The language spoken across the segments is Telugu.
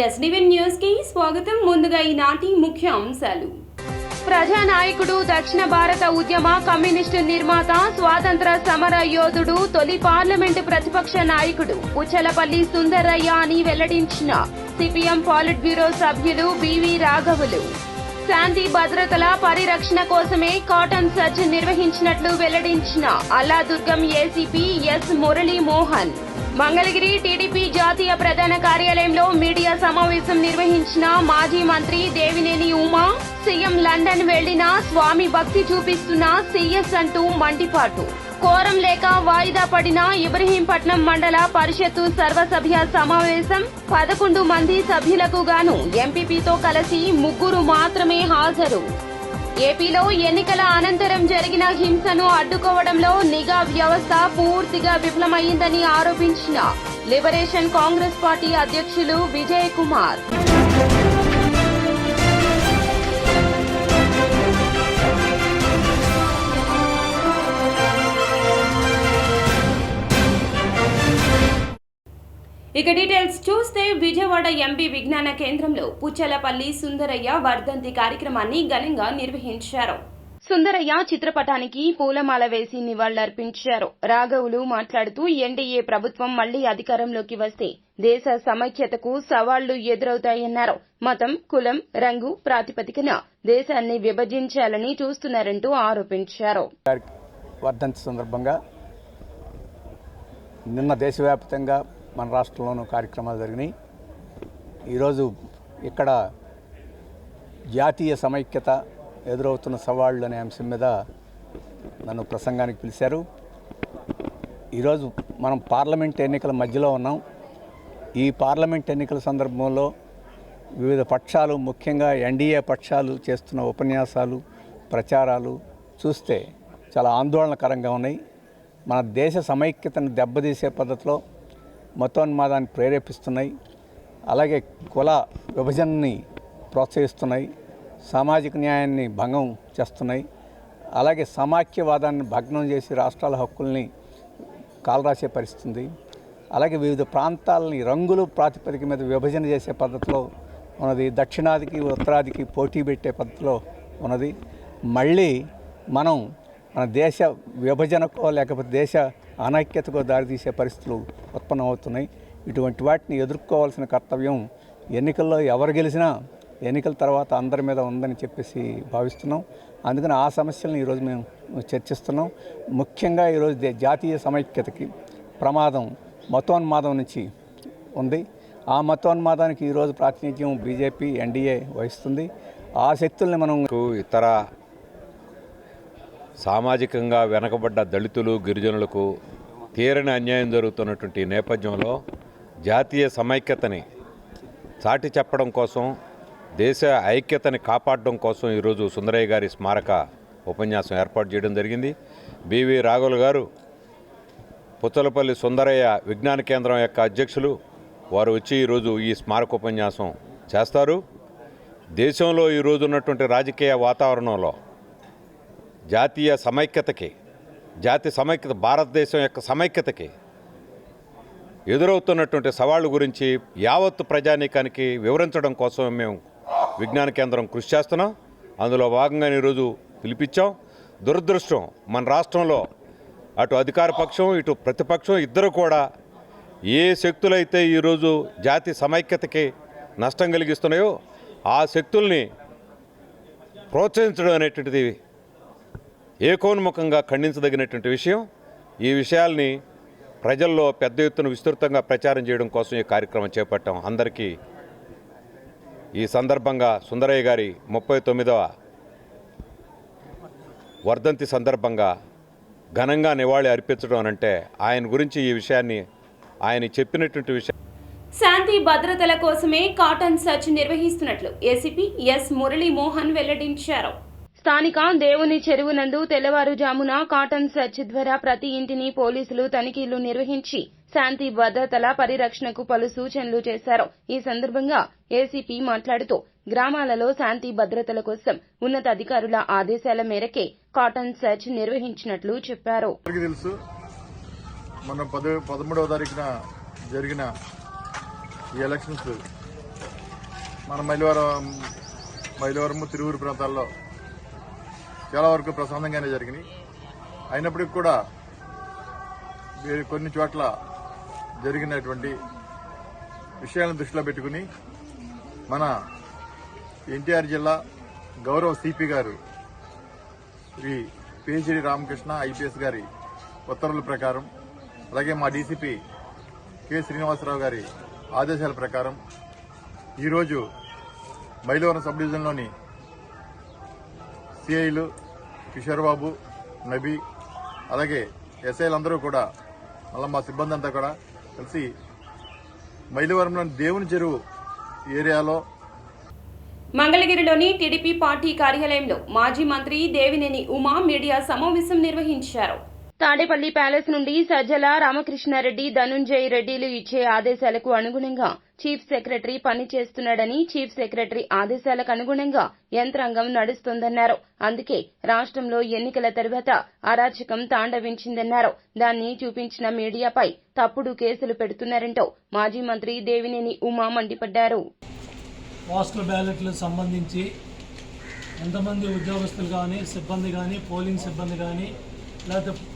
ఎస్డివిన్ న్యూస్ కి స్వాగతం. ముందుగా ఈనాటి ముఖ్య అంశాలు. ప్రజానాయకుడు, దక్షిణ భారత ఉద్యమ కమ్యూనిస్టు నిర్మాత, స్వాతంత్ర సమర యోధుడు, తొలి పార్లమెంటు ప్రతిపక్ష నాయకుడు పుచ్చలపల్లి సుందరయ్య అని వెల్లడించిన సిపిఎం పాలిట్ బ్యూరో సభ్యులు బివి రాఘవులు. శాంతి భద్రతల పరిరక్షణ కోసమే కాటన్ సర్చ్ నిర్వహించినట్లు వెల్లడించిన అల్లాదుర్గం ఏసీపీ ఎస్ మురళీ మోహన్. మంగళగిరి టీడీపీ జాతీయ ప్రధాన కార్యాలయంలో మీడియా సమావేశం నిర్వహించిన మాజీ మంత్రి దేవినేని ఉమా. సీఎం లండన్ వెళ్లినా స్వామి భక్తి చూపిస్తున్న సీఎస్ అంటూ మండిపాటు. కోరం లేక వాయిదా పడిన ఇబ్రహీంపట్నం మండల పరిషత్తు సర్వసభ్య సమావేశం. 11 మంది సభ్యులకు గాను ఎంపీపీతో కలిసి 3 మాత్రమే హాజరు. ఏపీలో ఎన్నికల అనంతరం జరిగిన హింసను అడ్డుకోవడంలో నిఘా వ్యవస్థ పూర్తిగా విఫలమైందని ఆరోపించిన లిబరేషన్ కాంగ్రెస్ పార్టీ అధ్యక్షులు విజయ్ కుమార్. ఇక డీటెయిల్స్ చూస్తే విజయవాడ ఎంపీ విజ్ఞాన కేంద్రంలో పుచ్చలపల్లి సుందరయ్య వర్ధంతి కార్యక్రమాన్ని ఘనంగా నిర్వహించారు. సుందరయ్య చిత్రపటానికి పూలమాల వేసి నివాళులర్పించారు. రాఘవులు మాట్లాడుతూ ఎన్డీఏ ప్రభుత్వం మళ్లీ అధికారంలోకి వస్తే దేశ సమైక్యతకు సవాళ్లు ఎదురవుతాయన్నారు. మతం, కులం, రంగు ప్రాతిపదికన దేశాన్ని విభజించాలని చూస్తున్నారంటూ ఆరోపించారు. వర్ధంతి సందర్భంగా నిన్న దేశవ్యాప్తంగా మన రాష్ట్రంలోనూ కార్యక్రమాలు జరిగినాయి. ఈరోజు ఇక్కడ జాతీయ సమైక్యత ఎదురవుతున్న సవాళ్లు అనే అంశం మీద నన్ను ప్రసంగానికి పిలిచారు. ఈరోజు మనం పార్లమెంట్ ఎన్నికల మధ్యలో ఉన్నాం. ఈ పార్లమెంట్ ఎన్నికల సందర్భంలో వివిధ పక్షాలు, ముఖ్యంగా ఎన్డీఏ పక్షాలు చేస్తున్న ఉపన్యాసాలు, ప్రచారాలు చూస్తే చాలా ఆందోళనకరంగా ఉన్నాయి. మన దేశ సమైక్యతను దెబ్బతీసే పద్ధతిలో మతోన్మాదాన్ని ప్రేరేపిస్తున్నాయి. అలాగే కుల విభజనని ప్రోత్సహిస్తున్నాయి. సామాజిక న్యాయాన్ని భంగం చేస్తున్నాయి. అలాగే సమాఖ్యవాదాన్ని భగ్నం చేసి రాష్ట్రాల హక్కుల్ని కాలరాసే పరిస్థితుంది. అలాగే వివిధ ప్రాంతాలని రంగులు ప్రాతిపదిక మీద విభజన చేసే పద్ధతిలో ఉన్నది. దక్షిణాదికి ఉత్తరాదికి పోటీ పెట్టే పద్ధతిలో ఉన్నది. మళ్ళీ మనం మన దేశ విభజనకో లేకపోతే దేశ అనైక్యతకో దారితీసే పరిస్థితులు ఉత్పన్నమవుతున్నాయి. ఇటువంటి వాటిని ఎదుర్కోవాల్సిన కర్తవ్యం ఎన్నికల్లో ఎవరు గెలిచినా ఎన్నికల తర్వాత అందరి మీద ఉందని చెప్పేసి భావిస్తున్నాం. అందుకని ఆ సమస్యలను ఈరోజు మేము చర్చిస్తున్నాం. ముఖ్యంగా ఈరోజు జాతీయ సమైక్యతకి ప్రమాదం మతోన్మాదం నుంచి ఉంది. ఆ మతోన్మాదానికి ఈరోజు ప్రాతినిధ్యం బీజేపీ, ఎన్డీఏ వహిస్తుంది. ఆ శక్తుల్ని మనం ఇతర సామాజికంగా వెనకబడ్డ దళితులు, గిరిజనులకు తీరని అన్యాయం జరుగుతున్నటువంటి నేపథ్యంలో జాతీయ సమైక్యతని చాటి చెప్పడం కోసం, దేశ ఐక్యతని కాపాడడం కోసం ఈరోజు సుందరయ్య గారి స్మారక ఉపన్యాసం ఏర్పాటు చేయడం జరిగింది. బివి రాఘవులు గారు పుచ్చలపల్లి సుందరయ్య విజ్ఞాన కేంద్రం యొక్క అధ్యక్షులు. వారు వచ్చి ఈరోజు ఈ స్మారక ఉపన్యాసం చేస్తారు. దేశంలో ఈరోజు ఉన్నటువంటి రాజకీయ వాతావరణంలో జాతీయ సమైక్యతకి, భారతదేశం యొక్క సమైక్యతకి ఎదురవుతున్నటువంటి సవాళ్ల గురించి యావత్తు ప్రజానీకానికి వివరించడం కోసం మేము విజ్ఞాన కేంద్రం కృషి చేస్తున్నాం. అందులో భాగంగా ఈరోజు పిలిపించాం. దురదృష్టం, మన రాష్ట్రంలో అటు అధికార పక్షం, ఇటు ప్రతిపక్షం ఇద్దరు కూడా ఏ శక్తులైతే ఈరోజు జాతి సమైక్యతకి నష్టం కలిగిస్తున్నాయో ఆ శక్తుల్ని ప్రోత్సహించడం అనేటువంటిది ఏకోన్ముఖంగా ఖండించదగినటువంటి విషయం. ఈ విషయాల్ని ప్రజల్లో పెద్ద ఎత్తున విస్తృతంగా ప్రచారం చేయడం కోసం ఈ కార్యక్రమం చేపట్టాం. అందరికీ ఈ సందర్భంగా సుందరయ్య గారి 39వ వర్ధంతి సందర్భంగా ఘనంగా నివాళి అర్పించడం అనంటే ఆయన గురించి ఈ విషయాన్ని ఆయన చెప్పినటువంటి విషయం. శాంతి భద్రతల కోసమే కాటన్ సర్చ్ నిర్వహిస్తున్నట్లు ఏసీపీ ఎస్ మురళీ మోహన్ వెల్లడించారు. స్థానిక దేవుని చెరువు నందు తెల్లవారుజామున కాటన్ సర్చ్ ద్వారా ప్రతి ఇంటిని పోలీసులు తనిఖీలు నిర్వహించి శాంతి భద్రతల పరిరక్షణకు పలు సూచనలు చేశారు. ఈ సందర్భంగా ఏసీపీ మాట్లాడుతూ గ్రామాలలో శాంతి భద్రతల కోసం ఉన్నతాధికారుల ఆదేశాల మేరకే కాటన్ సర్చ్ నిర్వహించినట్లు చెప్పారు. మన 13వ తారీఖున జరిగిన ఈ ఎలక్షన్స్ మన మైలవరం తిరువురు ప్రాంతాల్లో చాలా వరకు ప్రశాంతంగానే జరిగినాయి. అయినప్పటికీ కూడా కొన్ని చోట్ల జరిగినటువంటి విషయాలను దృష్టిలో పెట్టుకుని మన ఎన్టీఆర్ జిల్లా గౌరవ సిపి గారు శ్రీ పిహెచ్డి రామకృష్ణ ఐపీఎస్ గారి ఉత్తర్వుల ప్రకారం, అలాగే మా డీసీపీ కె శ్రీనివాసరావు గారి ఆదేశాల ప్రకారం ఈరోజు మైలవరం సబ్ డివిజన్లోని సిఐలు కిషోర్ బాబు, నబీ, అలాగే ఎస్ఐలందరూ కూడా మళ్ళీ మా సిబ్బంది అంతా కూడా కలిసి మైలవరంలోని దేవుని చెరువు ఏరియాలో మంగళగిరిలోని టీడీపీ పార్టీ కార్యాలయంలో మాజీ మంత్రి దేవినేని ఉమా మీడియా సమావేశం నిర్వహించారు. తాడేపల్లి ప్యాలెస్ నుండి సజ్జల రామకృష్ణారెడ్డి, ధనుంజయ్ రెడ్డిలు ఇచ్చే ఆదేశాలకు అనుగుణంగా చీఫ్ సెక్రటరీ పనిచేస్తున్నాడని, చీఫ్ సెక్రటరీ ఆదేశాలకు అనుగుణంగా యంత్రాంగం నడుస్తోందన్నారు. అందుకే రాష్ట్రంలో ఎన్నికల తర్వాత అరాచకం తాండవించిందన్నారు. దాన్ని చూపించిన మీడియాపై తప్పుడు కేసులు పెడుతున్నారంటూ మాజీ మంత్రి దేవినేని ఉమా మండిపడ్డారు. పోస్టల్ బ్యాలెట్లకు సంబంధించి ఎంతమంది ఉద్యోగస్తులు కానీ, సిబ్బంది కానీ, పోలింగ్ సిబ్బంది కానీ, లేకపోతే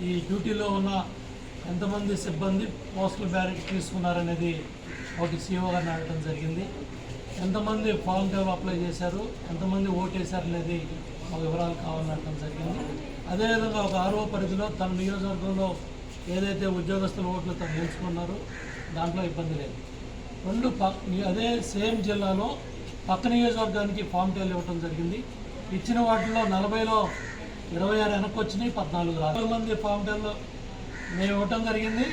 ఈ డ్యూటీలో ఉన్న ఎంతమంది సిబ్బంది పోస్టల్ బ్యాలెట్ తీసుకున్నారనేది ఒకటి సీఓ గారిని అడగడం జరిగింది. ఎంతమంది ఫామ్ టైం అప్లై చేశారు, ఎంతమంది ఓటేశారు అనేది ఒక వివరాలు కావాలని అడగడం జరిగింది. అదేవిధంగా ఒక ఆర్ఓ పరిధిలో తన నియోజకవర్గంలో ఏదైతే ఉద్యోగస్తుల ఓట్లు తను ఎంచుకున్నారో దాంట్లో ఇబ్బంది లేదు. అదే సేమ్ జిల్లాలో పక్క నియోజకవర్గానికి ఫామ్ టైల్ ఇవ్వడం జరిగింది. ఇచ్చిన వాటిలో 40లో 26 వెనక్కి వచ్చినాయి, 14 రాదు. మంది ఫామ్ టైల్లో మేము ఇవ్వటం జరిగింది.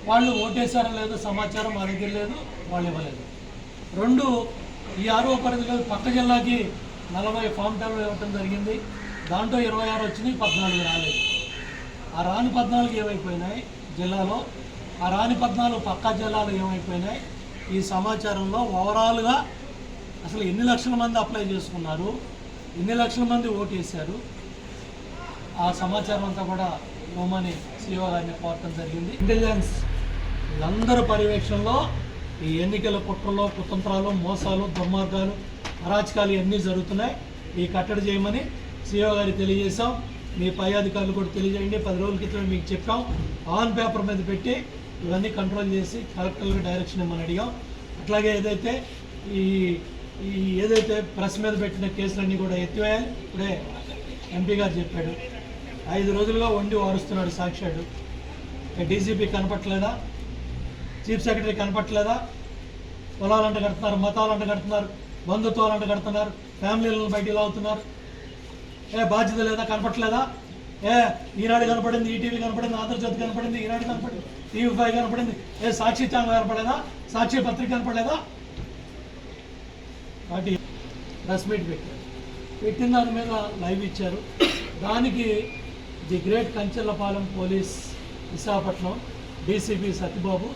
వాళ్ళు ఓటేశారో లేదో సమాచారం మా దగ్గర లేదు, వాళ్ళు ఇవ్వలేదు. 2 ఈ ఆరో పరిధిలో పక్క జిల్లాకి 40 ఫామ్ టైల్లో ఇవ్వటం జరిగింది. దాంట్లో 26 వచ్చినాయి, 14 రాలేదు. ఆ రాని 14 ఏమైపోయినాయి జిల్లాలో, ఆ రాని 14 పక్క జిల్లాలో ఏమైపోయినాయి, ఈ సమాచారంలో ఓవరాల్గా అసలు ఎన్ని లక్షల మంది అప్లై చేసుకున్నారు, ఎన్ని లక్షల మంది ఓటు వేశారు, ఆ సమాచారం అంతా కూడా ఇవ్వమని సీఓ గారిని కోరటం జరిగింది. ఇంటెలిజెన్స్ వీళ్ళందరూ పర్యవేక్షణలో ఈ ఎన్నికల కుట్రలో, కుతంత్రాలు, మోసాలు, దుర్మార్గాలు, అరాచకాలు ఇవన్నీ జరుగుతున్నాయి. ఈ కట్టడి చేయమని సీఓ గారికి తెలియజేశాం. మీ పై అధికారులు కూడా తెలియజేయండి. 10 రోజుల క్రితం మీకు చెప్పాం. ఆన్ పేపర్ మీద పెట్టి ఇవన్నీ కంట్రోల్ చేసి కలెక్టర్కి డైరెక్షన్ ఇవ్వమని అడిగాం. అట్లాగే ఏదైతే ఏదైతే ప్రెస్ మీద పెట్టిన కేసులన్నీ కూడా ఎత్తివేయాలి. ఇప్పుడే ఎంపీ గారు చెప్పాడు. 5 రోజులుగా వండి వారుస్తున్నాడు సాక్షాడు. డీసీపీ కనపట్లేదా, చీఫ్ సెక్రటరీ కనపట్లేదా? పొలాలంట కడుతున్నారు, మతాలంట కడుతున్నారు, బంధుత్వాలంట కడుతున్నారు, ఫ్యామిలీలను బయటికి లాగుతున్నారు. బాధ్యత లేదా, కనపట్లేదా? ఈనాడు కనపడింది, ఈటీవీ కనపడింది, ఆంధ్రజ్యోతి కనపడింది, ఈనాడు కనపడింది, TV5 కనపడింది, సాక్షి ఛానల్ కనపడలేదా, సాక్షి పత్రిక కనపడలేదా? వాటి ప్రెస్ మీట్ పెట్టిన దాని మీద లైవ్ ఇచ్చారు. దానికి the great Kanchelapalem police Visakhapatnam DCP Satyababu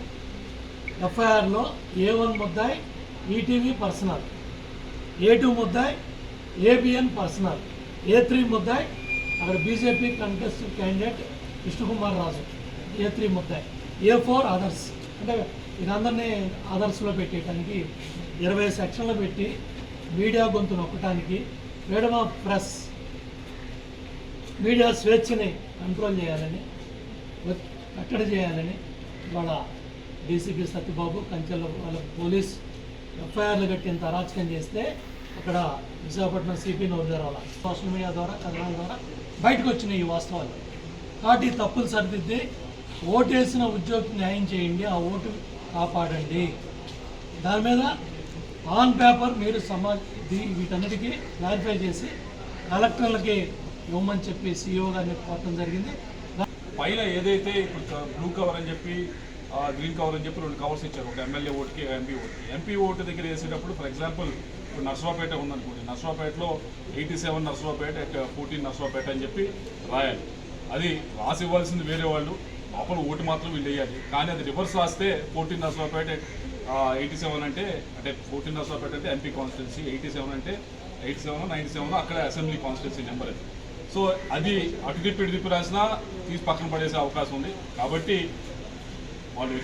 ఎఫ్ఐఆర్లో A1 ముద్దాయి ఈటీవీ పర్సనల్, A2 ముద్దాయి ABN పర్సనల్, A3 ముద్దాయి అక్కడ BJP contested candidate Vishnukumar Raju, A3 ముద్దాయి, A4 అదర్స్. అంటే వీరందరినీ అదర్స్లో పెట్టేయడానికి 20 సెక్షన్లు పెట్టి మీడియా గొంతు నొక్కటానికి, ఫ్రీడమ్ ఆఫ్ ప్రెస్, మీడియా స్వేచ్ఛని కంట్రోల్ చేయాలని, కట్టడి చేయాలని వాళ్ళ డీసీపీ సత్యబాబు కంచెల వాళ్ళ పోలీస్ ఎఫ్ఐఆర్లు కట్టినంత అరాచకం చేస్తే అక్కడ విశాఖపట్నం సిపి నోరు తెరవాల. సోషల్ మీడియా ద్వారా, కథనాల ద్వారా బయటకు వచ్చిన ఈ వాస్తవాలు. కాబట్టి తప్పులు సరిదిద్ది ఓటేసిన ఉద్యోగికి న్యాయం చేయండి, ఆ ఓటు కాపాడండి. దాని మీద ఆన్ పేపర్ మీరు వీటన్నిటికీ క్లారిఫై చేసి కలెక్టర్లకి ఇవ్వమని చెప్పి సీఈఓ గారిని కోరటం జరిగింది. పైన ఏదైతే ఇప్పుడు బ్లూ కవర్ అని చెప్పి గ్రీన్ కవర్ అని చెప్పి 2 కవర్స్ ఇచ్చారు, ఒక ఎమ్మెల్యే ఓటుకి, ఎంపీ ఓటుకి. ఎంపీ ఓటు దగ్గర వేసేటప్పుడు ఫర్ ఎగ్జాంపుల్ ఇప్పుడు నర్సరావుపేట ఉందనుకోండి, నర్సరావుపేటలో 87 నర్సరావుపేట, 14 నర్సరావుపేట అని చెప్పి రాయాలి. అది రాసి ఇవ్వాల్సింది వేరే వాళ్ళు, లోపల ఓటు మాత్రం వీళ్ళు వేయాలి. కానీ అది రివర్స్ రాస్తే 14 నర్సరావుపేట 87 అంటే 14 నర్సరావుపేట అంటే ఎంపీ కాన్స్టిట్యున్సీ, 87 అంటే 87 97 అక్కడ అసెంబ్లీ కాన్స్టిట్యున్సీ నెంబర్ అది. సో అది అటు తిప్పి రాసినా తీసి పక్కన పడేసే అవకాశం ఉంది. కాబట్టి వాళ్ళు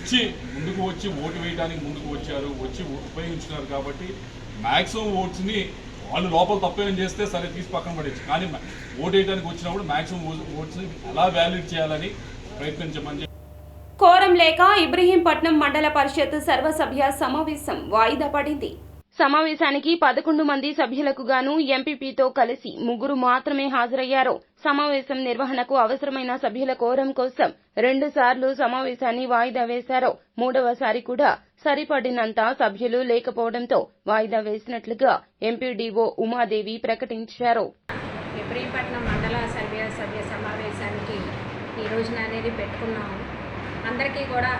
ముందుకు వచ్చి ఓటు వేయడానికి ముందుకు వచ్చారు, ఉపయోగించున్నారు కాబట్టి మ్యాక్సిమం ఓట్స్ని వాళ్ళు లోపల తప్పేం చేస్తే సరే తీసి పక్కన పడేచ్చు, కానీ ఓటు వేయడానికి వచ్చినప్పుడు మ్యాక్సిమం ఓట్స్ని ఎలా వ్యాలిడ్ చేయాలని ప్రయత్నించమని. కోరం లేక ఇబ్రహీంపట్నం మండల పరిషత్ సర్వసభ్య సమావేశం వాయిదా పడింది. సమావేశానికి 11 మంది సభ్యులకు గాను ఎంపీపీతో కలిసి 3 మాత్రమే హాజరయ్యారు. సమావేశం నిర్వహణకు అవసరమైన సభ్యుల కోరం కోసం 2 సార్లు సమావేశాన్ని వాయిదా వేశారు. 3వసారి కూడా సరిపడినంత సభ్యులు లేకపోవడంతో వాయిదా వేసినట్లుగా ఎంపీడీఓ ఉమాదేవి ప్రకటించారు. ఇబ్రహీంపట్నం మండల సభ్య సమావేశానికి ఈ రోజున అనేది పెట్టుకున్నాము. అందరికీ కూడా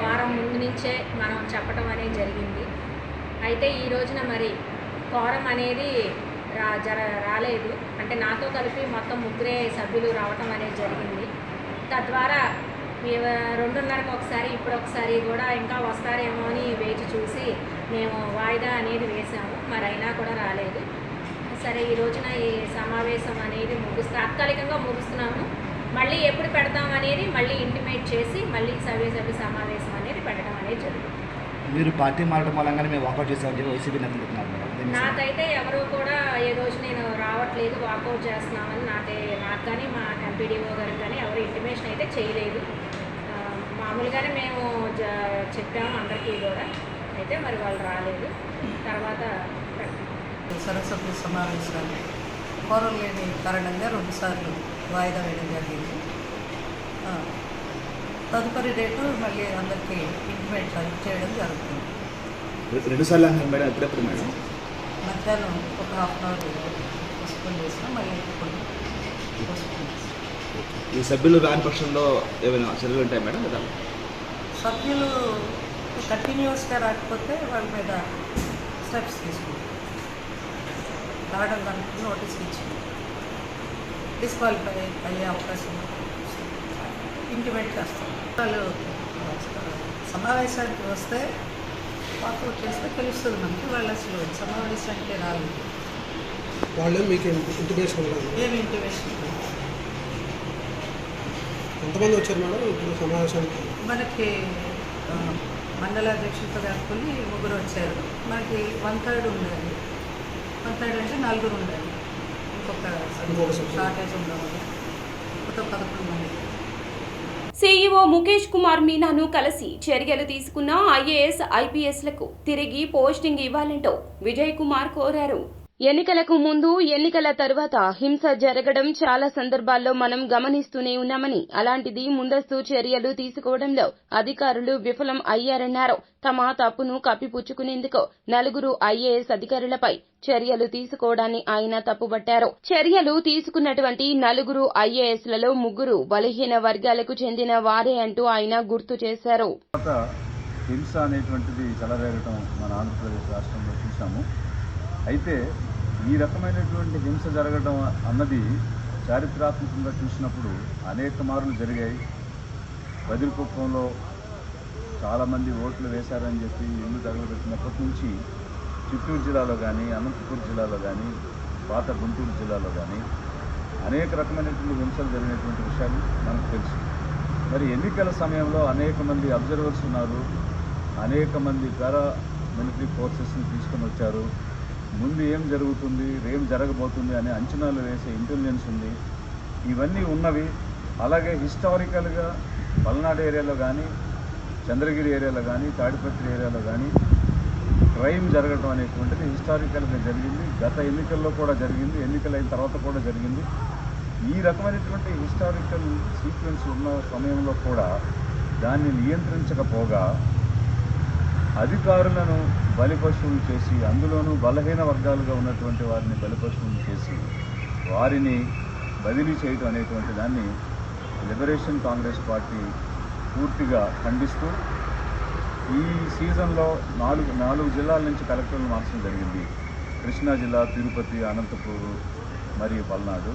వారం ముందు నుంచే మనం చెప్పడం అనేది జరిగింది. అయితే ఈ రోజున మరి కోరం అనేది రాలేదు, అంటే నాతో కలిపి మొత్తం 3 సభ్యులు రావటం అనేది జరిగింది. తద్వారా 2:30కి ఒకసారి ఇప్పుడు ఒకసారి కూడా ఇంకా వస్తారేమో అని వేచి చూసి మేము వాయిదా అనేది వేసాము. మరి అయినా కూడా రాలేదు. సరే ఈ రోజున ఈ సమావేశం అనేది తాత్కాలికంగా ముగుస్తున్నాము. మళ్ళీ ఎప్పుడు పెడతాం అనేది మళ్ళీ ఇంటిమేట్ చేసి మళ్ళీ సభ్య సమావేశం అనేది పెట్టడం అనేది జరుగుతుంది. మీరు పార్టీ మారడం వల్ల మేము వాకౌట్ చేస్తామని వైసీపీ నేతలు. నాకైతే ఎవరు కూడా ఏ రోజు నేను రావట్లేదు, వాకౌట్ చేస్తున్నామని నాకు కానీ మా ఎంపీడీఓ గారికి కానీ ఎవరు ఇంటిమేషన్ అయితే చేయలేదు. మామూలుగానే మేము చెప్పాము అందరికీ కూడా, అయితే మరి వాళ్ళు రాలేదు. తర్వాత సర్వసభ్య సమావేశాన్ని కోరం లేని కారణంగా 2 సార్లు వాయిదా వేయడం జరిగింది. తదుపరి డేటు మళ్ళీ అందరికీ ఇంటిమేట్ చేయడం జరుగుతుంది. 2 సార్లు అంటున్నారు మేడం, ఎప్పుడెప్పుడు మేడం? మధ్యాహ్నం ఒక ½ అవర్ పోస్ట్పోన్ చేసినా మళ్ళీ ఇప్పుడు పోస్ట్పోన్ చేస్తాం. ఈ సభ్యులు రాని పక్షంలో ఏమైనా చర్యలు ఉంటాయి మేడం? లేదా సభ్యులు కంటిన్యూస్గా రాకపోతే వాళ్ళ మీద స్టెప్స్ తీసుకుంటాం. రావడం దానికి నోటీస్ ఇచ్చి డిస్క్వాలిఫై అయ్యే అవకాశం ఇంటిమేట్ చేస్తాం. వాళ్ళు సమావేశానికి వస్తే వాకౌట్ చేస్తే తెలుస్తుంది మనకి. వాళ్ళు అసలు సమావేశానికి రాలేదు. వాళ్ళు మీకు ఇంటిమేషన్ ఏమి ఇంటిమేషన్? ఎంతమంది వచ్చారు మేడం ఇప్పుడు సమావేశానికి? మనకి మండల అధ్యక్షులతో కలుపుకొని 3 వచ్చారు. మనకి 1/3 ఉండాలి. 1/3 అంటే 4 ఉండాలి. ఇంకొక షార్టేజ్ ఉండదు. మొత్తం 11 మంది. సీఈఓ ముఖేష్ కుమార్ మీనాను కలిసి చర్యలు తీసుకున్న ఐఏఎస్ ఐపీఎస్లకు తిరిగి పోస్టింగ్ ఇవ్వాలంటూ విజయ్ కుమార్ కోరారు. ఎన్నికలకు ముందు ఎన్నికల తర్వాత హింస జరగడం చాలా సందర్భాల్లో మనం గమనిస్తూనే ఉన్నామని, అలాంటిది ముందస్తు చర్యలు తీసుకోవడంలో అధికారులు విఫలం అయ్యారన్నారు. తమ తప్పును కప్పిపుచ్చుకునేందుకు 4 ఐఏఎస్ అధికారులపై చర్యలు తీసుకోవడాన్ని ఆయన తప్పుబట్టారు. చర్యలు తీసుకున్నటువంటి 4 ఐఏఎస్లలో 3 బలహీన వర్గాలకు చెందిన వారే అంటూ ఆయన గుర్తు చేశారు. హింస అనేటువంటిది చెలరేగటం మన ఆంధ్రప్రదేశ్ రాష్ట్రంలో చూసాము. అయితే ఈ రకమైనటువంటి హింస జరగడం అన్నది చారిత్రాత్మకంగా చూసినప్పుడు అనేక మార్లు జరిగాయి. బదిరికుప్పంలో చాలామంది ఓట్లు వేశారని చెప్పి ఇల్లు తగలబెట్టినప్పటి నుంచి చిత్తూరు జిల్లాలో కానీ, అనంతపురం జిల్లాలో కానీ, పాత గుంటూరు జిల్లాలో కానీ అనేక రకమైనటువంటి హింసలు జరిగినటువంటి విషయాలు మనకు తెలుసు. మరి ఎన్నికల సమయంలో అనేక మంది అబ్జర్వర్స్ ఉన్నారు, అనేక మంది పారా మిలిటరీ ఫోర్సెస్ని తీసుకొని వచ్చారు. ముందు ఏం జరుగుతుంది, ఏం జరగబోతుంది అనే అంచనాలు వేసే ఇంటెలిజెన్స్ ఉంది. ఇవన్నీ ఉన్నవి. అలాగే హిస్టారికల్గా పల్నాడు ఏరియాలో కానీ, చంద్రగిరి ఏరియాలో కానీ, తాడిపత్రి ఏరియాలో కానీ క్రైమ్ జరగడం అనేటువంటిది హిస్టారికల్గా జరిగింది. గత ఎన్నికల్లో కూడా జరిగింది, ఎన్నికలైన తర్వాత కూడా జరిగింది. ఈ రకమైనటువంటి హిస్టారికల్ సీక్వెన్స్ ఉన్న సమయంలో కూడా దాన్ని నియంత్రించకపోగా అధికారులను బలిపశువులు చేసి, అందులోనూ బలహీన వర్గాలుగా ఉన్నటువంటి వారిని బలిపశువులు చేసి వారిని బదిలీ చేయడం అనేటువంటి దాన్ని లిబరేషన్ కాంగ్రెస్ పార్టీ పూర్తిగా ఖండిస్తూ ఈ సీజన్లో 4 జిల్లాల నుంచి కలెక్టర్లు మార్చడం జరిగింది. కృష్ణా జిల్లా, తిరుపతి, అనంతపూర్ మరియు పల్నాడు.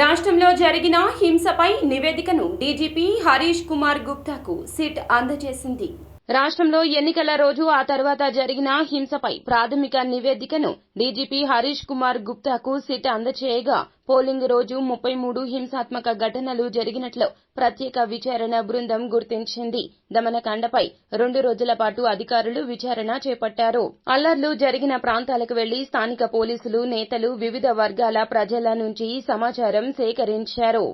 రాష్ట్రంలో జరిగిన హింసపై నివేదికను డీజీపీ హరీష్ కుమార్ గుప్తాకు సిట్ అందజేసింది. రాష్ట్రంలో ఎన్నికల రోజు ఆ తర్వాత జరిగిన హింసపై ప్రాథమిక నివేదికను డీజీపీ హరీష్ కుమార్ గుప్తాకు సిట్ అందజేయగా పోలింగ్ రోజు 33 హింసాత్మక ఘటనలు జరిగినట్లు ప్రత్యేక విచారణ బృందం గుర్తించింది. దమనకాండపై 2 రోజుల పాటు అధికారులు విచారణ చేపట్టారు. అల్లర్లు జరిగిన ప్రాంతాలకు వెళ్లి స్థానిక పోలీసులు, నేతలు, వివిధ వర్గాల ప్రజల నుంచి సమాచారం సేకరించారు.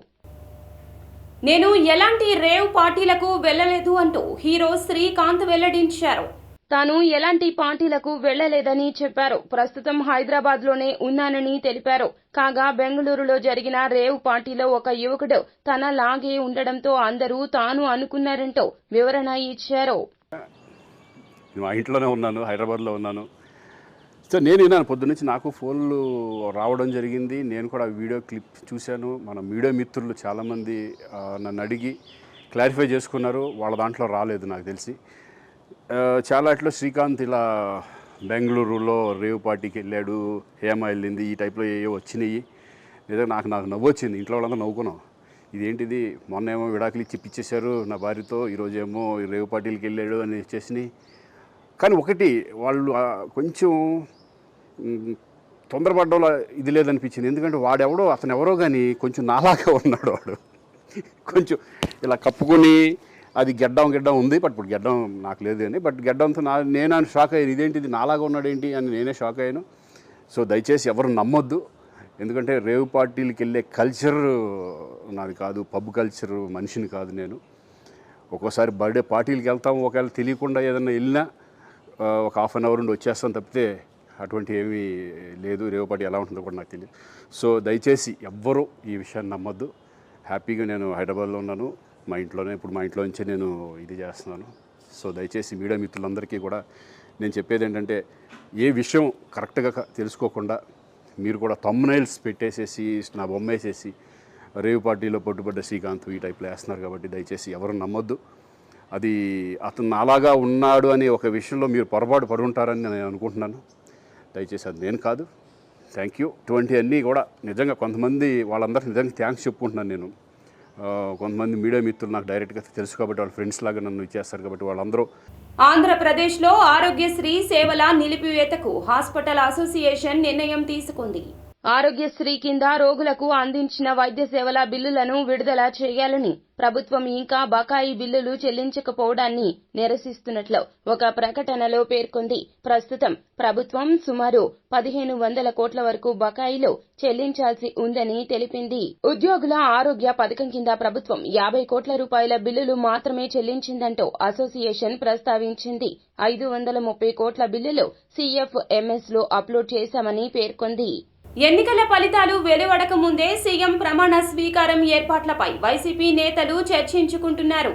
నేను ఎలాంటి రేవ్ పార్టీలకు వెళ్లలేదు అంటూ హీరో శ్రీకాంత్ వెల్లడించారు. తాను ఎలాంటి పార్టీలకు వెళ్లలేదని చెప్పారు. ప్రస్తుతం హైదరాబాద్లోనే ఉన్నానని తెలిపారు. కాగా బెంగళూరులో జరిగిన రేవ్ పార్టీలో ఒక యువకుడు తనలాగే ఉండడంతో అందరూ తాను అనుకున్నారంటూ వివరణ ఇచ్చారు. మా ఇంట్లోనే ఉన్నాను, హైదరాబాద్లో ఉన్నాను. సో నేను విన్నాను పొద్దున్నుంచి, నాకు ఫోన్లు రావడం జరిగింది. నేను కూడా వీడియో క్లిప్ చూశాను. మన మీడియా మిత్రులు చాలామంది నన్ను అడిగి క్లారిఫై చేసుకున్నారు. వాళ్ళ దాంట్లో రాలేదు నాకు తెలిసి. చాలా అట్లా శ్రీకాంత్ ఇలా బెంగళూరులో రేవ్ పార్టీకి వెళ్ళాడు, హేమ వెళ్ళింది, ఈ టైప్లో ఏవో వచ్చినాయి. నిజంగా నాకు నవ్వు వచ్చింది. ఇంట్లో వాళ్ళంతా నవ్వుకున్నాం. ఇదేంటిది, మొన్న ఏమో విడాకులు ఇచ్చి పిచ్చేశారు నా భార్యతో, ఈరోజేమో రేవ్ పార్టీలకి వెళ్ళాడు అని వచ్చేసినాయి. కానీ ఒకటి, వాళ్ళు కొంచెం తొందరపడ్డంలో ఇది లేదనిపించింది. ఎందుకంటే వాడెవడో, అతను ఎవరో కానీ కొంచెం నాలాగా ఉన్నాడు. వాడు కొంచెం ఇలా కప్పుకొని, అది గెడ్డం ఉంది, బట్ ఇప్పుడు గెడ్డం నాకు లేదు అని, బట్ గెడ్డంతో నేను షాక్ అయ్యాను. ఇదేంటిది నాలాగా ఉన్నాడేంటి అని నేనే షాక్ అయ్యాను. సో దయచేసి ఎవరు నమ్మొద్దు. ఎందుకంటే రేవ్ పార్టీలకి వెళ్ళే కల్చర్ నాది కాదు, పబ్ కల్చర్ మనిషిని కాదు నేను. ఒక్కోసారి బర్త్డే పార్టీలకి వెళ్తాము, ఒకవేళ తెలియకుండా ఏదైనా వెళ్ళినా ఒక హాఫ్ అన్ అవర్ నుండి వచ్చేస్తాను తప్పితే అటువంటి ఏమీ లేదు. రేవ్ పార్టీ ఎలా ఉంటుందో కూడా నాకు తెలియదు. సో దయచేసి ఎవ్వరూ ఈ విషయాన్ని నమ్మొద్దు. హ్యాపీగా నేను హైదరాబాద్లో ఉన్నాను, మా ఇంట్లోనే. ఇప్పుడు మా ఇంట్లో నుంచే నేను ఇది చేస్తున్నాను. సో దయచేసి మీడియా మిత్రులందరికీ కూడా నేను చెప్పేది ఏంటంటే, ఏ విషయం కరెక్ట్గా తెలుసుకోకుండా మీరు కూడా థంబ్నైల్స్ పెట్టేసేసి నా బొమ్మ వేసేసి రేవ్ పార్టీలో పట్టుబడ్డ శ్రీకాంత్ ఈ టైప్లో వేస్తున్నారు. కాబట్టి దయచేసి ఎవరు నమ్మొద్దు. అది అతను అలాగా ఉన్నాడు అనే ఒక విషయంలో మీరు పొరపాటు పడుంటారని నేను అనుకుంటున్నాను. దయచేసి అది నేను కాదు. Thank you. ఇటువంటి అన్నీ కూడా నిజంగా కొంతమంది వాళ్ళందరికీ నిజంగా థ్యాంక్స్ చెప్పుకుంటున్నాను నేను. కొంతమంది మీడియా మిత్రులు నాకు డైరెక్ట్గా తెలుసు కాబట్టి, వాళ్ళ ఫ్రెండ్స్ లాగా నన్ను ఇచ్చేస్తారు కాబట్టి వాళ్ళందరూ. ఆంధ్రప్రదేశ్లో ఆరోగ్యశ్రీ సేవల నిలిపివేతకు హాస్పిటల్ అసోసియేషన్ నిర్ణయం తీసుకుంది. ఆరోగ్యశ్రీ కింద రోగులకు అందించిన వైద్య సేవల బిల్లులను విడుదల చేయాలని ప్రభుత్వం ఇంకా బకాయి బిల్లులు చెల్లించకపోవడాన్ని నిరసిస్తున్నట్లు ఒక ప్రకటనలో పేర్కొంది. ప్రస్తుతం ప్రభుత్వం సుమారు 1500 కోట్ల వరకు బకాయిలు చెల్లించాల్సి ఉందని తెలిపింది. ఉద్యోగుల ఆరోగ్య పథకం కింద ప్రభుత్వం 50 కోట్ల రూపాయల బిల్లులు మాత్రమే చెల్లించిందంటూ అసోసియేషన్ ప్రస్తావించింది. 530 కోట్ల బిల్లులు CFMS లో అప్లోడ్ చేశామని పేర్కొంది. ఎన్నికల ఫలితాలు వెలువడక ముందే సీఎం ప్రమాణ స్వీకారం ఏర్పాట్లపై వైసీపీ నేతలు చర్చించుకుంటున్నారు.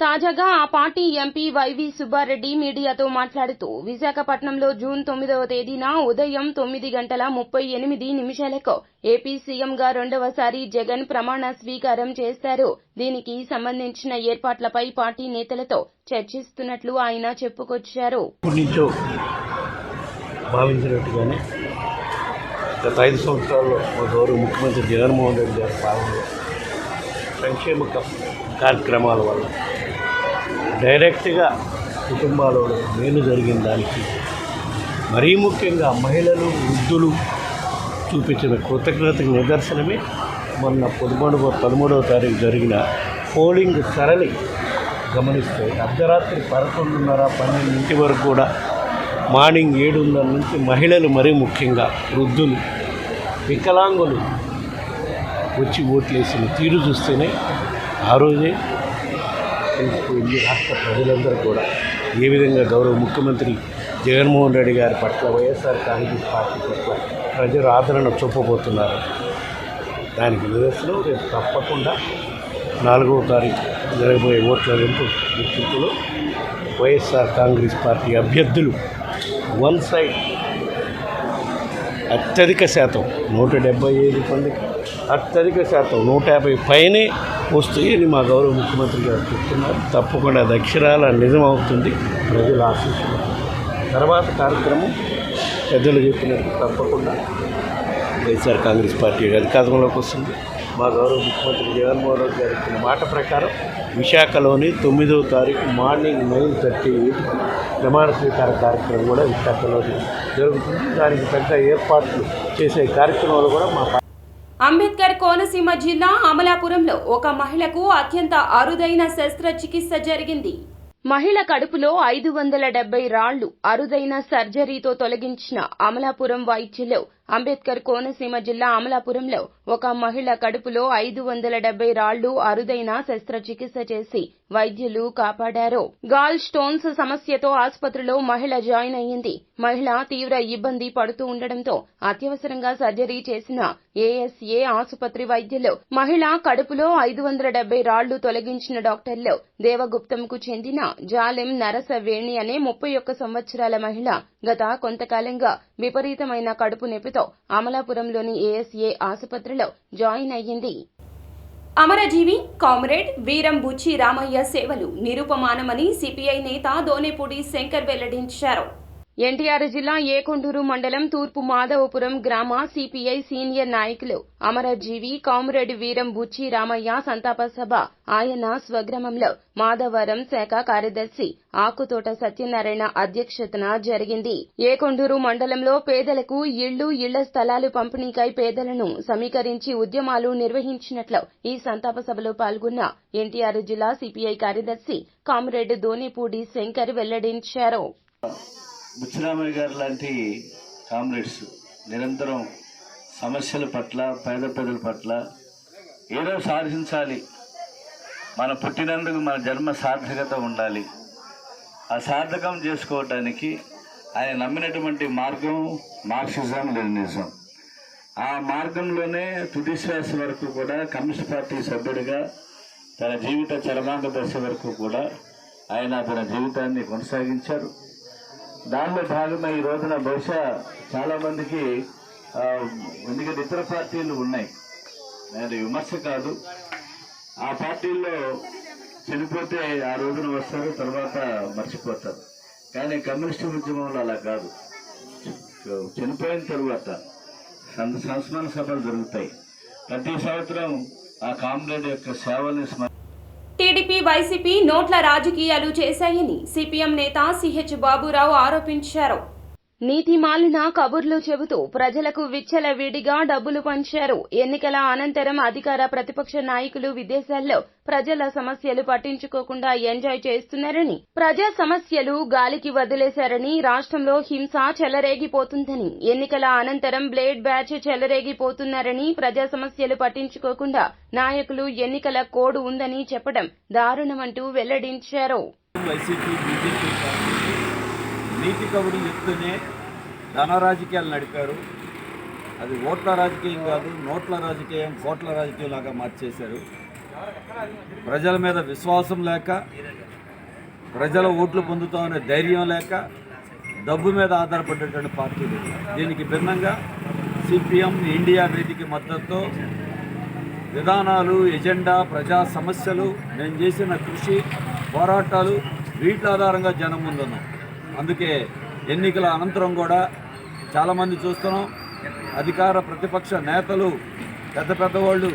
తాజాగా ఆ పార్టీ ఎంపీ వైవి సుబ్బారెడ్డి మీడియాతో మాట్లాడుతూ, విశాఖపట్నంలో జూన్ 9వ తేదీన ఉదయం 9:38 ఏపీ సీఎంగా రెండవసారి జగన్ ప్రమాణ స్వీకారం చేస్తారు. దీనికి సంబంధించిన ఏర్పాట్లపై పార్టీ నేతలతో చర్చిస్తున్నట్లు ఆయన చెప్పుకొచ్చారు. గత 5 సంవత్సరాల్లో మా గౌరవ ముఖ్యమంత్రి జగన్మోహన్ రెడ్డి గారి పాలనలో సంక్షేమ కార్యక్రమాల వల్ల డైరెక్ట్గా కుటుంబాలలో మేలు జరిగిన దానికి, మరీ ముఖ్యంగా మహిళలు, వృద్ధులు చూపించిన కృతజ్ఞతకు నిదర్శనమే మొన్న 13వ తారీఖు జరిగిన పోలింగ్ సరళి గమనిస్తే అర్ధరాత్రి 11:30-12 వరకు కూడా మార్నింగ్ 7:30 నుంచి మహిళలు, మరీ ముఖ్యంగా వృద్ధులు, వికలాంగులు వచ్చి ఓట్లేసిన తీరు చూస్తేనే ఆ రోజే తెలిసిపోయింది రాష్ట్ర ప్రజలందరూ కూడా ఏ విధంగా గౌరవ ముఖ్యమంత్రి జగన్మోహన్ రెడ్డి గారి పట్ల, వైఎస్ఆర్ కాంగ్రెస్ పార్టీ పట్ల ప్రజలు ఆదరణ చూపబోతున్నారు. దానికి నిదర్శనం రేపు తప్పకుండా 4వ తారీఖు జరగబోయే ఓట్ల లెక్కింపులో వైఎస్ఆర్ కాంగ్రెస్ పార్టీ అభ్యర్థులు వన్ సైడ్ అత్యధిక శాతం 175 మందికి అత్యధిక శాతం 150 పైనే వస్తాయని మా గౌరవ ముఖ్యమంత్రి గారు చెప్తున్నారు. తప్పకుండా అది అక్షరాల నిజమవుతుంది. ప్రజలు ఆశిస్తున్నారు. తర్వాత కార్యక్రమం పెద్దలు చెప్పినట్టు తప్పకుండా వైఎస్ఆర్ కాంగ్రెస్ పార్టీ అధికారంలోకి వస్తుంది. మా గౌరవ ముఖ్యమంత్రి జగన్మోహన్ రెడ్డి గారు ఇచ్చిన మాట ప్రకారం విశాఖలోని 9వ తారీఖు మార్నింగ్ 9:30 ప్రమాణ స్వీకార కార్యక్రమం కూడా విశాఖలో జరుగుతుంది. దానికి పెద్ద ఏర్పాట్లు చేసే కార్యక్రమాలు కూడా మా అంబేద్కర్ కోనసీమ జిల్లా అమలాపురంలో ఒక మహిళకు అత్యంత అరుదైన శస్త్రచికిత్స జరిగింది. మహిళ కడుపులో 570 రాళ్లు అరుదైన సర్జరీతో తొలగించిన అమలాపురం వైద్యులు అంబేద్కర్ కోనసీమ జిల్లా అమలాపురంలో ఒక మహిళ కడుపులో 570 రాళ్లు అరుదైన శస్త్రచికిత్స చేసి వైద్యులు కాపాడారు. గాల్ స్టోన్స్ సమస్యతో ఆసుపత్రిలో మహిళ జాయిన్ అయ్యింది. మహిళ తీవ్ర ఇబ్బంది పడుతూ ఉండడంతో అత్యవసరంగా సర్జరీ చేసిన ఏఎస్ఏ ఆసుపత్రి వైద్యులు మహిళ కడుపులో 570 రాళ్లు తొలగించిన డాక్టర్లు దేవగుప్తంకు చెందిన జాలెం నరసవేణి అనే 31 సంవత్సరాల మహిళ గత కొంతకాలంగా విపరీతమైన కడుపు నొప్పితో అమలాపురంలోని ఏఎస్ఏ ఆసుపత్రిలో జాయిన్ అయ్యింది. అమరజీవి కామ్రేడ్ వీరం బుచ్చి రామయ్య సేవలు నిరూపమానమని సిపిఐ నేత దోనేపూడి శంకర్ వెల్లడించారు. ఎన్టీఆర్ జిల్లా ఏకొండూరు మండలం తూర్పు మాధవపురం గ్రామ సిపిఐ సీనియర్ నాయకులు అమరజీవి కామ్రేడ్ వీరం బుచ్చి రామయ్య సంతాప సభ ఆయన స్వగ్రామంలో మాధవరం శాఖ కార్యదర్శి ఆకుతోట సత్యనారాయణ అధ్యక్షతన జరిగింది. ఏకొండూరు మండలంలో పేదలకు ఇళ్ల స్థలాలు పంపిణీకై పేదలను సమీకరించి ఉద్యమాలు నిర్వహించినట్లు ఈ సంతాప సభలో పాల్గొన్న ఎన్టీఆర్ జిల్లా సిపిఐ కార్యదర్శి కామ్రేడ్ దోనేపూడి శంకర్ వెల్లడించారు. బుచ్చిరామయ్య గారు లాంటి కామ్రేడ్స్ నిరంతరం సమస్యల పట్ల పేద ప్రజల పట్ల ఏదో సాధించాలి, మన పుట్టినందుకు మన జన్మ సార్థకత ఉండాలి, ఆ సార్థకం చేసుకోవటానికి ఆయన నమ్మినటువంటి మార్గం మార్క్సిజం లెనినిజం. ఆ మార్గంలోనే తుది శ్వాస వరకు కూడా కమ్యూనిస్ట్ పార్టీ సభ్యుడిగా తన జీవిత చరమాంగ దశ వరకు కూడా ఆయన తన జీవితాన్ని కొనసాగించారు. దానిలో భాగంగా ఈ రోజున బహుశా చాలామందికి ఎందుకంటే ఇతర పార్టీలు ఉన్నాయి, అది విమర్శ కాదు, ఆ పార్టీల్లో చనిపోతే ఆ రోజున వస్తారు, తర్వాత మర్చిపోతారు. కానీ కమ్యూనిస్టు ఉద్యమంలో అలా కాదు, చనిపోయిన తరువాత సంస్మరణ సభలు జరుగుతాయి. ప్రతి సంవత్సరం ఆ కామ్రేడ్ యొక్క సేవల్ని టీడీపీ వైసీపీ నోట్ల రాజకీయాలు చేశాయని సిపిఎం నేత సిహెచ్ బాబురావు ఆరోపించారు. నీతి మాలిన కబుర్లు చెబుతూ ప్రజలకు విచ్చలవిడిగా డబ్బులు పంచారు. ఎన్నికల అనంతరం అధికార ప్రతిపక్ష నాయకులు విదేశాల్లో ప్రజల సమస్యలు పట్టించుకోకుండా ఎంజాయ్ చేస్తున్నారని, ప్రజా సమస్యలు గాలికి వదిలేశారని, రాష్ట్రంలో హింస చెలరేగిపోతుందని, ఎన్నికల అనంతరం బ్లేడ్ బ్యాచ్ చెలరేగిపోతున్నారని, ప్రజా సమస్యలు పట్టించుకోకుండా నాయకులు ఎన్నికల కోడ్ ఉందని చెప్పడం దారుణమంటూ వెల్లడించారు. నీతి కబుర్లు చెప్తూనే ధన రాజకీయాలు నడిపారు. అది ఓట్ల రాజకీయం కాదు, నోట్ల రాజకీయం, కోట్ల రాజకీయం లాగా మార్చేశారు. ప్రజల మీద విశ్వాసం లేక, ప్రజల ఓట్లు పొందుతామనే ధైర్యం లేక, డబ్బు మీద ఆధారపడేటువంటి పార్టీలు. దీనికి భిన్నంగా సిపిఎం ఇండియా వేదిక మద్దతుతో విధానాలు, ఎజెండా, ప్రజా సమస్యలు, నేను చేసిన కృషి, పోరాటాలు వీటి ఆధారంగా జనం ముందున్నాం. అందుకే ఎన్నికల అనంతరం కూడా చాలామంది చూస్తున్నాం, అధికార ప్రతిపక్ష నేతలు పెద్ద వాళ్ళు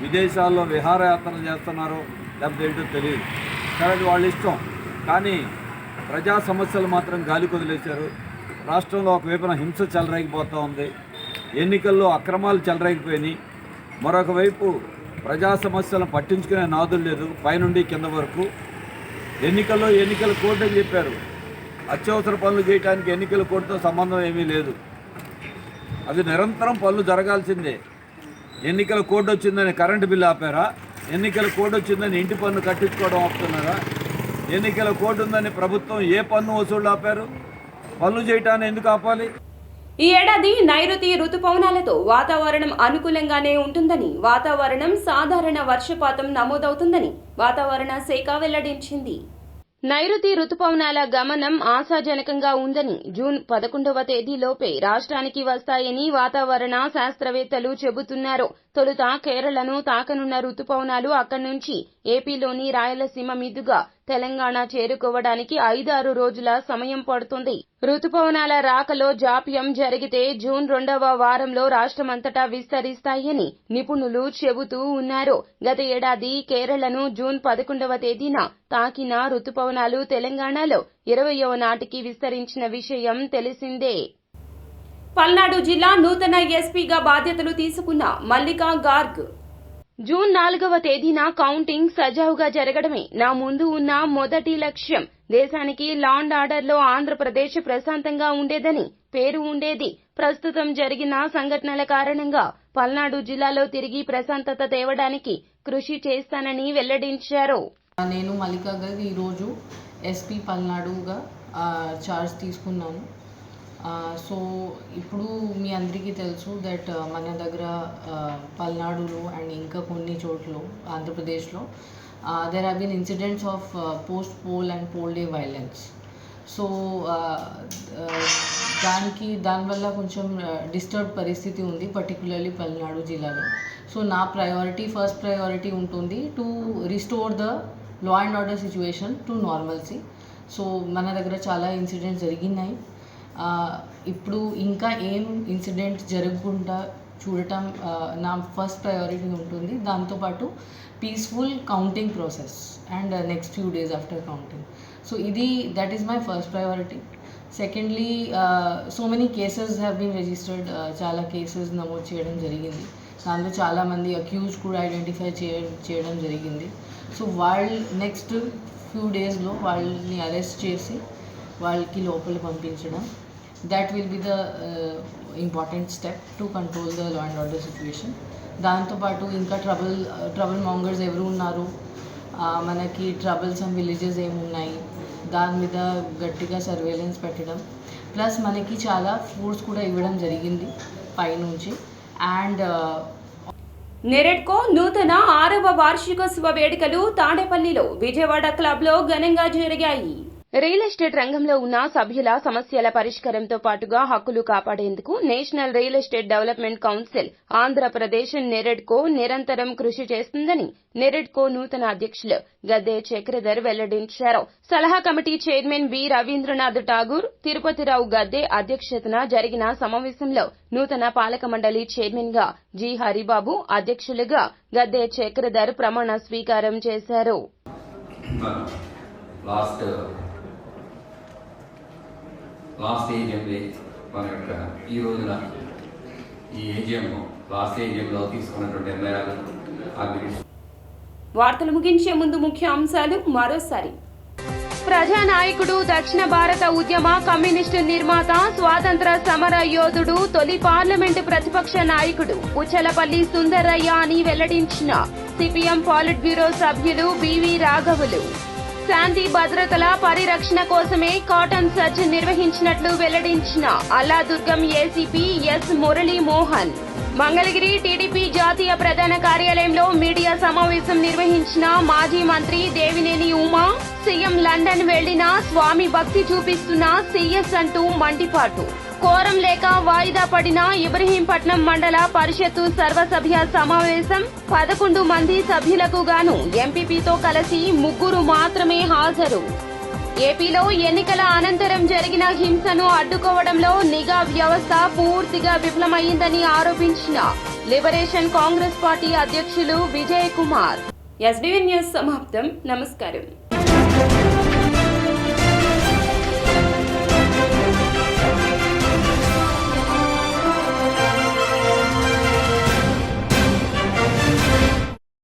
విదేశాల్లో విహారయాత్రలు చేస్తున్నారు, లేకపోతే ఏంటో తెలియదు, కానీ వాళ్ళ ఇష్టం. కానీ ప్రజా సమస్యలు మాత్రం గాలి కొదిలేశారు. రాష్ట్రంలో ఒకవైపున హింస చెలరేగిపోతూ ఉంది, ఎన్నికల్లో అక్రమాలు చెలరేగిపోయినాయి. మరొక వైపు ప్రజా సమస్యలను పట్టించుకునే నాదులు లేదు, పైనుండి కింద వరకు. ఎన్నికల కోడ్ అని చెప్పారు. అత్యవసర పనులు చేయడానికి ఎన్నికల కోడ్తో సంబంధం ఏమీ లేదు, అది నిరంతరం పనులు జరగాల్సిందే. ఎన్నికల కోడ్ వచ్చిందని కరెంటు బిల్లు ఆపారా? ఎన్నికల కోడ్ వచ్చిందని ఇంటి పన్ను కట్టించుకోవడం ఆపుతున్నారా? ఎన్నికల కోడ్ ఉందని ప్రభుత్వం ఏ పన్ను వసూళ్లు ఆపారు? పనులు చేయటాన్ని ఎందుకు ఆపాలి? ఈ ఏడాది నైరుతి రుతుపవనాలతో వాతావరణం అనుకూలంగానే ఉంటుందని, వాతావరణం సాధారణ వర్షపాతం నమోదవుతుందని వాతావరణ శాఖ వెల్లడించింది. నైరుతి రుతుపవనాల గమనం ఆశాజనకంగా ఉందని, జూన్ 11వ తేదీలోపే రాష్ట్రానికి వస్తాయని వాతావరణ శాస్త్రవేత్తలు చెబుతున్నారు. తొలుత కేరళను తాకనున్న రుతుపవనాలు అక్కడి నుంచి ఏపీలోని రాయలసీమ మీదుగా తెలంగాణ చేరుకోవడానికి 5-6 రోజుల సమయం పడుతుంది. రుతుపవనాల రాకలో జాప్యం జరిగితే జూన్ 2వ వారంలో రాష్ట్రమంతటా విస్తరిస్తాయని నిపుణులు చెబుతూ ఉన్నారు. గత ఏడాది కేరళను జూన్ 11వ తేదీన తాకిన రుతుపవనాలు తెలంగాణలో 20వ నాటికి విస్తరించిన విషయం తెలిసిందే. పల్నాడు జిల్లా నూతన ఎస్పీగా బాధ్యతలు తీసుకున్న మల్లికా గార్గ్. జూన్ 4వ తేదీన కౌంటింగ్ సజావుగా జరగడమే నా ముందు ఉన్న మొదటి లక్ష్యం. దేశానికి లా అండ్ ఆర్డర్లో ఆంధ్రప్రదేశ్ ప్రశాంతంగా ఉండేదని పేరు ఉండేది. ప్రస్తుతం జరిగిన సంఘటనల కారణంగా పల్నాడు జిల్లాలో తిరిగి ప్రశాంతత తేవడానికి కృషి చేస్తానని వెల్లడించారు. నేను మల్లికా గార్గ్ ఈరోజు ఎస్పీ పల్నాడుగా చార్జ్ తీసుకున్నాను. సో ఇప్పుడు మీ అందరికీ తెలుసు దట్ మన దగ్గర పల్నాడులో అండ్ ఇంకా కొన్ని చోట్ల ఆంధ్రప్రదేశ్లో there have been incidents of post-poll and poll day violence. So దానివల్ల కొంచెం డిస్టర్బ్ పరిస్థితి ఉంది, పర్టికులర్లీ పల్నాడు జిల్లాలో. సో నా ఫస్ట్ ప్రయారిటీ ఉంటుంది to restore the law and order situation to normalcy. So మన దగ్గర చాలా ఇన్సిడెంట్స్ జరిగినాయి. ఇప్పుడు ఇంకా ఏం ఇన్సిడెంట్స్ జరగకుండా చూడటం నా ఫస్ట్ ప్రయారిటీ ఉంటుంది. దాంతోపాటు peaceful counting process and next few days after counting. So that is my first priority. Secondly, so many cases have been registered. చాలా కేసెస్ నమోదు చేయడం జరిగింది. దాంట్లో చాలామంది అక్యూజ్ కూడా ఐడెంటిఫై చేయడం జరిగింది. సో వాళ్ళు నెక్స్ట్ ఫ్యూ డేస్లో వాళ్ళని అరెస్ట్ చేసి వాళ్ళకి లోపల పంపించడం, that will be the important step to control the law and order situation. దాంతోపాటు ఇంకా ట్రబుల్ మాంగర్స్ ఎవరు ఉన్నారు, మనకి ట్రబుల్సమ్ విలేజెస్ ఏమున్నాయి, దాని మీద గట్టిగా సర్వేలెన్స్ పెట్టడం, ప్లస్ మనకి చాలా ఫోర్స్ కూడా ఇవ్వడం జరిగింది పైనుంచి. అండ్ నెరెడ్కో నూతన 6వ వార్షికోత్సవ వేడుకలు తాడేపల్లిలో విజయవాడ క్లబ్లో ఘనంగా జరిగాయి. రియల్ ఎస్టేట్ రంగంలో ఉన్న సభ్యుల సమస్యల పరిష్కారంతో పాటుగా హక్కులు కాపాడేందుకు national real estate development council Andhra Pradesh NAREDCO నిరంతరం కృషి చేస్తుందని నెరెడ్కో నూతన అధ్యక్షులు గద్దె చక్రధర్ వెల్లడించారు. సలహా committee chairman B Ravindranath Tagore, Tirupathi Rao Gadde అధ్యక్షతన జరిగిన సమావేశంలో నూతన పాలక మండలి చైర్మన్ గా జి హరిబాబు, అధ్యక్షులుగా గద్దె చక్రధర్ ప్రమాణ స్వీకారం చేశారు. లాస్ట్ ఏజిఎంలో మన యొక్క ఈ రోజున ఈ లాస్ట్ ఏజిఎంలో తీసుకున్నటువంటి నిర్ణయాలు వార్తలు ముగించే ముందు ముఖ్య అంశాలు మరోసారి. ప్రజానాయకుడు, దక్షిణ భారత ఉద్యమ కమ్యూనిస్టు నిర్మాత, స్వాతంత్ర సమర యోధుడు, తొలి పార్లమెంటు ప్రతిపక్ష నాయకుడు పుచ్చలపల్లి సుందరయ్య అని వెల్లడించిన సిపిఎం పాలిట్ బ్యూరో సభ్యులు బివి రాఘవులు. శాంతి భద్రతల పరిరక్షణ కోసమే కాటన్ సర్చ్ నిర్వహించినట్లు వెల్లడించిన అల్లాదుర్గం ఏసీపీ ఎస్ మురళీ మోహన్. మంగళగిరి టీడీపీ జాతీయ ప్రధాన కార్యాలయంలో మీడియా సమావేశం నిర్వహించిన మాజీ మంత్రి దేవినేని ఉమా. సీఎం లండన్ వెళ్లినా స్వామి భక్తి చూపిస్తున్న సీఎస్ అంటూ మండిపాటు. కోరం లేక వాయిదా పడిన ఇబ్రహీంపట్నం మండల పరిషత్తు సర్వసభ్య సమావేశం. 11 మంది సభ్యులకు గాను ఎంపీపీతో కలిసి 3 మాత్రమే హాజరు. ఏపీలో ఎన్నికల అనంతరం జరిగిన హింసను అడ్డుకోవడంలో నిఘా వ్యవస్థ పూర్తిగా విఫలమైందని ఆరోపించిన లిబరేషన్ కాంగ్రెస్ పార్టీ అధ్యక్షులు విజయ్ కుమార్. ఎస్డీవీ న్యూస్ సమాప్తం. నమస్కారం.